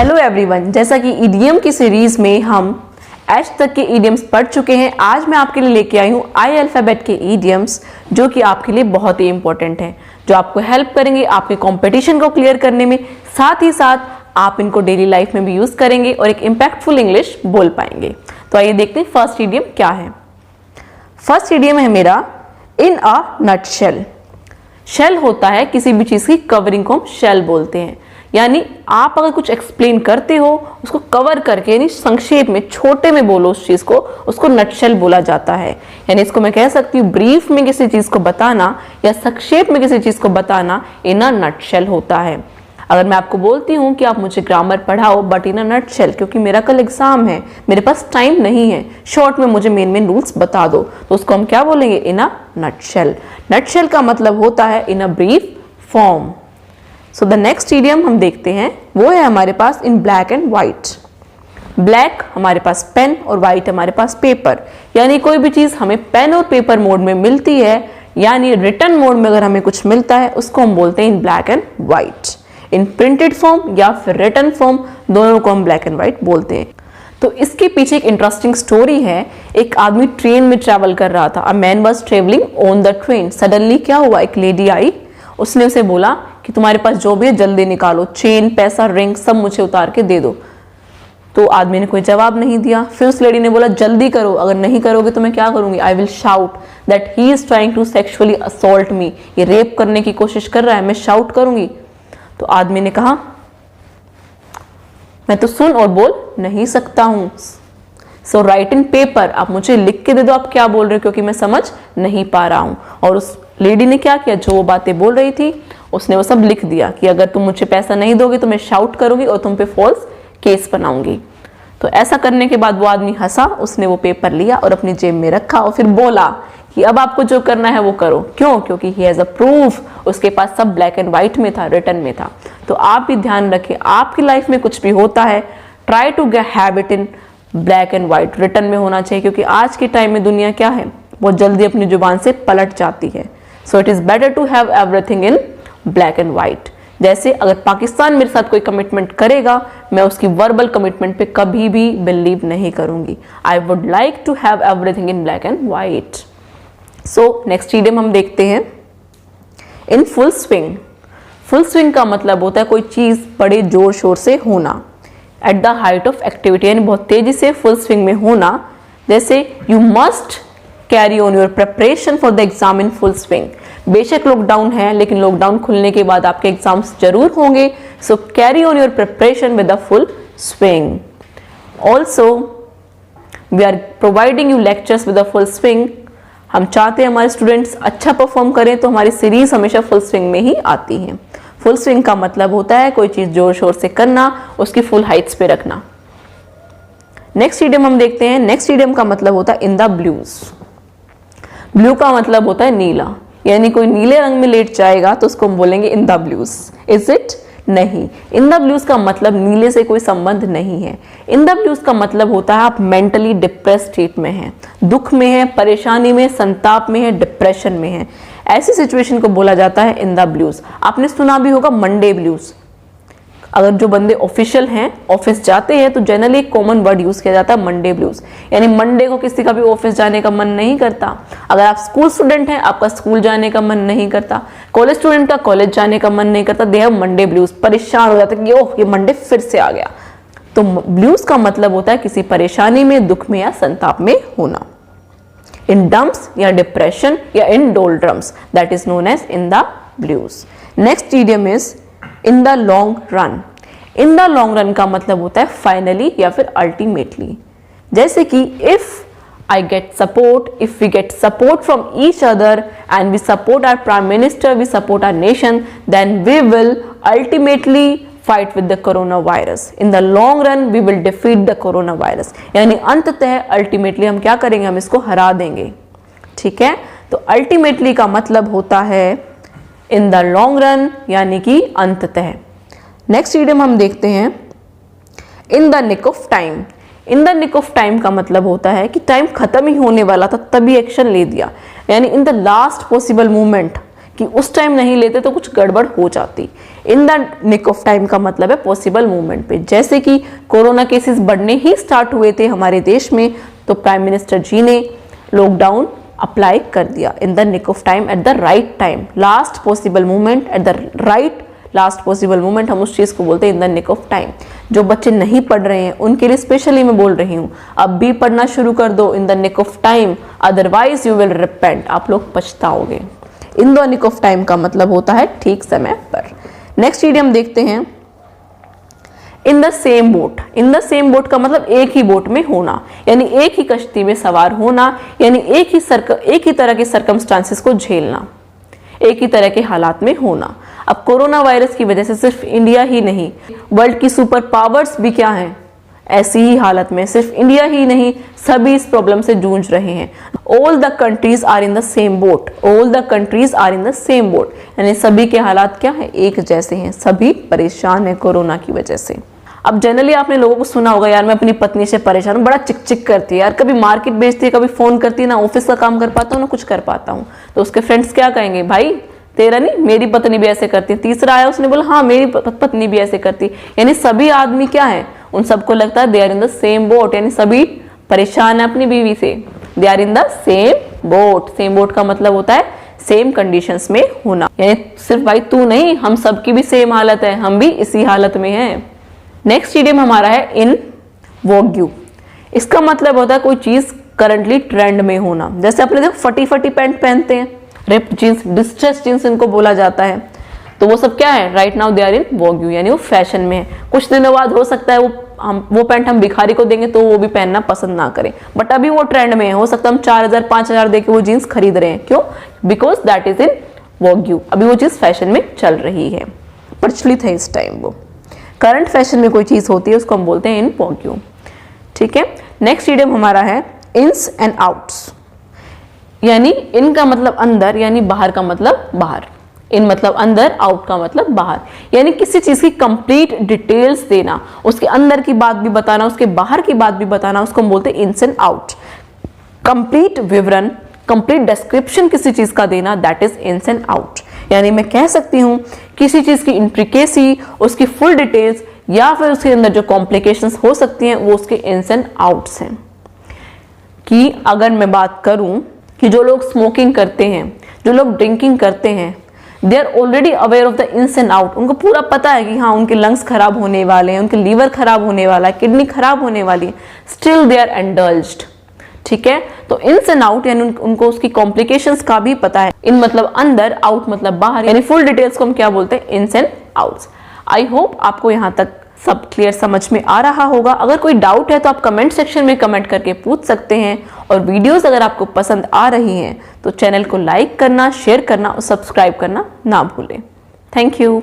Hello everyone, जैसा कि EDM की सीरीज में हम एच तक के ईडियम्स पढ़ चुके हैं। आज मैं आपके लिए लेके आई हूँ आई अल्फ़ाबेट के ईडियम्स, जो कि आपके लिए बहुत ही इंपॉर्टेंट हैं, जो आपको हेल्प करेंगे आपके कंपटीशन को क्लियर करने में। साथ ही साथ आप इनको डेली लाइफ में भी यूज करेंगे और एक इम्पैक्टफुल इंग्लिश बोल पाएंगे। तो आइए देखते हैं फर्स्ट ईडियम क्या है। फर्स्ट ईडियम है मेरा इन अ नटशेल। शेल होता है किसी भी चीज की कवरिंग को हम शेल बोलते हैं, यानी आप अगर कुछ एक्सप्लेन करते हो उसको कवर करके, यानी संक्षेप में छोटे में बोलो उस चीज को, उसको नटशेल बोला जाता है। यानी इसको मैं कह सकती हूँ ब्रीफ में किसी चीज को बताना या संक्षेप में किसी चीज को बताना इन अ नटशेल होता है। अगर मैं आपको बोलती हूँ कि आप मुझे ग्रामर पढ़ाओ बट इन अ नटशेल, क्योंकि मेरा कल एग्जाम है, मेरे पास टाइम नहीं है, शॉर्ट में मुझे मेन रूल्स बता दो, तो उसको हम क्या बोलेंगे? इन अ नटशेल। नटशेल का मतलब होता है in a brief form. So the next idiom हम देखते हैं, वो है हमारे पास in black and white. Black हमारे पास पेन और व्हाइट हमारे पास पेपर, यानी कोई भी चीज हमें पेन और पेपर मोड में मिलती है, यानी रिटन मोड में अगर हमें कुछ मिलता है उसको हम बोलते हैं in black and white. In printed form या फिर रिटन फॉर्म, दोनों को हम ब्लैक एंड व्हाइट बोलते हैं। तो इसके पीछे एक इंटरेस्टिंग स्टोरी है। एक आदमी ट्रेन में ट्रैवल कर रहा था। A man was travelling on the train. Suddenly क्या हुआ, एक लेडी आई, उसने उसे बोला कि तुम्हारे पास जो भी है जल्दी निकालो, चेन, पैसा, रिंग सब मुझे उतार के दे दो। तो आदमी ने कोई जवाब नहीं दिया। फिर उस लेडी ने बोला जल्दी करो, अगर नहीं करोगे तो मैं क्या करूंगी? I will shout that he is trying to sexually assault me. ये रेप करने की कोशिश कर रहा है, मैं शाउट करूंगी। तो आदमी ने कहा मैं तो सुन और बोल नहीं सकता हूं। सो राइट इन पेपर, आप मुझे लिख के दे दो आप क्या बोल रहे हो, क्योंकि मैं समझ नहीं पा रहा हूं। और उस लेडी ने क्या किया, जो वो बातें बोल रही थी उसने वो सब लिख दिया कि अगर तुम मुझे पैसा नहीं दोगे तो मैं शाउट करूंगी और तुम पे फॉल्स केस बनाऊंगी। तो ऐसा करने के बाद वो आदमी हंसा, उसने वो पेपर लिया और अपनी जेब में रखा और फिर बोला कि अब आपको जो करना है वो करो। क्यों? क्योंकि ही हैज अ प्रूफ, उसके पास सब ब्लैक एंड व्हाइट में था, रिटन में था। तो आप भी ध्यान रखें, आपकी लाइफ में कुछ भी होता है, try to get habit in black and white, written में होना चाहिए, क्योंकि आज के टाइम में दुनिया क्या है, बहुत जल्दी अपनी जुबान से पलट जाती है। So it is better to have everything in black and white. जैसे अगर पाकिस्तान मेरे साथ कोई कमिटमेंट करेगा, मैं उसकी वर्बल कमिटमेंट पे कभी भी बिलीव नहीं करूंगी। I would like to have everything in black and white. So next idiom हम देखते हैं in full swing. Full swing का मतलब होता है कोई चीज बड़े जोर शोर से होना, at the height of activity, यानी बहुत तेजी से फुल स्विंग में होना। जैसे you must carry on your preparation for the exam in full swing. बेशक लॉकडाउन है, लेकिन लॉकडाउन खुलने के बाद आपके एग्जाम्स जरूर होंगे। So carry on your preparation with the full swing. Also we are providing you lectures with the full swing. हम चाहते हैं हमारे स्टूडेंट्स अच्छा परफॉर्म करें, तो हमारी सीरीज हमेशा फुल स्विंग में ही आती है। फुल स्विंग का मतलब होता है कोई चीज जोर शोर से करना, उसकी फुल हाइट्स पे रखना। नेक्स्ट ईडियम हम देखते हैं। नेक्स्ट ईडियम का मतलब होता है इन द ब्लूज। ब्लू का मतलब होता है नीला, यानी कोई नीले रंग में लेट जाएगा तो उसको हम बोलेंगे इन द ब्लूज। Is it? नहीं, इन द ब्लूज का मतलब नीले से कोई संबंध नहीं है। इन द ब्लूज का मतलब होता है आप मेंटली डिप्रेस स्टेट में हैं, दुख में हैं, परेशानी में, संताप में हैं, डिप्रेशन में हैं। ऐसी सिचुएशन को बोला जाता है इन द ब्लूज। आपने सुना भी होगा मंडे ब्लूज। अगर जो बंदे ऑफिशियल हैं, ऑफिस जाते हैं, तो जनरली एक कॉमन वर्ड यूज किया जाता है मंडे ब्लूज, यानी मंडे को किसी का भी ऑफिस जाने का मन नहीं करता। अगर आप स्कूल स्टूडेंट हैं, आपका स्कूल जाने का मन नहीं करता, कॉलेज स्टूडेंट का कॉलेज जाने का मन नहीं करता, दे हैव मंडे ब्लूज। परेशान हो जाते कि ओह ये मंडे फिर से आ गया। तो ब्लूज का मतलब होता है किसी परेशानी में, दुख में या संताप में होना। इन डम्स या डिप्रेशन या in doldrums, that is known as in the blues. Next idiom is in the long run. In the long run का मतलब होता है फाइनली या फिर अल्टीमेटली। जैसे कि if I get support, if we get support from each other and we support our prime minister, we support our nation, then we will ultimately fight with the corona virus. In the long run we will defeat the corona virus, यानी अंततः ultimately हम क्या करेंगे, हम इसको हरा देंगे। ठीक है, तो अल्टीमेटली का मतलब होता है इन द लॉन्ग रन, यानी कि अंततः। नेक्स्ट ईडियम हम देखते हैं in the nick of time. In the nick of time का मतलब होता है कि टाइम खत्म ही होने वाला था तभी एक्शन ले दिया, यानी in the last possible moment, कि उस टाइम नहीं लेते तो कुछ गड़बड़ हो जाती। In the nick of time का मतलब है पॉसिबल मूवमेंट पे। जैसे कि कोरोना केसेस बढ़ने ही स्टार्ट हुए थे हमारे देश में, तो प्राइम मिनिस्टर जी ने लॉकडाउन अप्लाई कर दिया in the nick of time, at the right time, last possible movement at the right, last possible movement हम उस चीज को बोलते हैं in the nick of time. जो बच्चे नहीं पढ़ रहे हैं उनके लिए स्पेशली मैं बोल रही हूँ, अब भी पढ़ना शुरू कर दो in the nick of time, otherwise you will repent, आप लोग पछताओगे। In the nick of time का मतलब होता है ठीक समय पर। नेक्स्ट इडियम देखते हैं, in the same boat. In the same boat का मतलब एक ही बोट में होना, यानी एक ही कश्ती में सवार होना, यानी एक ही तरह के सर्कमस्टांसेस को झेलना, एक ही तरह के हालात में होना। अब कोरोना वायरस की वजह से सिर्फ इंडिया ही नहीं, वर्ल्ड की सुपर पावर्स भी क्या हैं, ऐसी ही हालत में, सिर्फ इंडिया ही नहीं सभी इस प्रॉब्लम से जूझ रहे हैं। All the countries are in the same boat, all the countries are in the same boat, यानी सभी के हालात क्या है, एक जैसे हैं, सभी परेशान है कोरोना की वजह से। अब जनरली आपने लोगों को सुना होगा, यार मैं अपनी पत्नी से परेशान हूँ, बड़ा चिक चिक करती है यार, कभी मार्केट बेचती है, कभी फोन करती है, ना ऑफिस का काम कर पाता हूँ ना कुछ कर पाता हूँ। तो उसके फ्रेंड्स क्या कहेंगे, भाई तेरा नहीं मेरी पत्नी भी ऐसे करती है। तीसरा आया उसने बोला हाँ मेरी पत्नी भी ऐसे करती है, यानी सभी आदमी क्या है, उन सबको लगता है they are in the same boat, यानी सभी परेशान है अपनी बीवी से, they are in the same boat. Same boat का मतलब होता है सेम कंडीशंस में होना, यानी सिर्फ भाई तू नहीं, हम सबकी भी सेम हालत है, हम भी इसी हालत में हैं। नेक्स्ट इडियम हमारा है इन वोग्यू। इसका मतलब होता है कोई चीज करंटली ट्रेंड में होना। जैसे अपने देखो फटी फटी पैंट पहनते हैं, रिप जींस, डिस्ट्रेस जींस इनको बोला जाता है, तो वो सब क्या है, right now they are in vogue, यानी वो फैशन में है। कुछ दिनों बाद हो सकता है वो पैंट हम भिखारी को देंगे तो वो भी पहनना पसंद ना करें, बट अभी वो ट्रेंड में है, हो सकता है हम 4000 5000 देके वो जीन्स खरीद रहे हैं, क्यों, बिकॉज दैट इज इन वोग्यू, अभी वो चीज फैशन में चल रही है, प्रचलित है इस टाइम। वो करंट फैशन में कोई चीज होती है उसको हम बोलते हैं इन वोग्यू। ठीक है, नेक्स्ट इडियम हमारा है इन्स एंड आउट्स, यानी इन का मतलब अंदर, यानी बाहर का मतलब बाहर, इन मतलब अंदर, आउट का मतलब बाहर, यानी किसी चीज की कंप्लीट डिटेल्स देना, उसके अंदर की बात भी बताना, उसके बाहर की बात भी बताना, उसको हम बोलते हैं इन्स एंड आउट। कंप्लीट विवरण, कंप्लीट डिस्क्रिप्शन किसी चीज का देना, that is ins and out. यानी मैं कह सकती हूं किसी चीज की इंट्रिकेसी, उसकी फुल डिटेल्स, या फिर उसके अंदर जो कॉम्प्लिकेशंस हो सकती हैं वो उसके इन्स एंड आउट्स हैं। कि अगर मैं बात करूं कि जो लोग स्मोकिंग करते हैं, जो लोग ड्रिंकिंग करते हैं, they are already aware of the ins and out, उनको पूरा पता है कि हाँ उनके लंग्स खराब होने वाले हैं, उनके लीवर खराब होने वाला है, किडनी खराब होने वाली है, स्टिल दे आर इंडल्ज्ड। ठीक है, तो इन्स एंड आउट यानी उनको उसकी कॉम्प्लिकेशंस का भी पता है। इन मतलब अंदर, आउट मतलब बाहर, यानी फुल डिटेल्स को हम क्या बोलते हैं, ins and outs. I hope आपको यहाँ तक सब क्लियर समझ में आ रहा होगा। अगर कोई डाउट है तो आप कमेंट सेक्शन में कमेंट करके पूछ सकते हैं, और वीडियोस अगर आपको पसंद आ रही हैं तो चैनल को लाइक करना, शेयर करना और सब्सक्राइब करना ना भूलें। Thank you.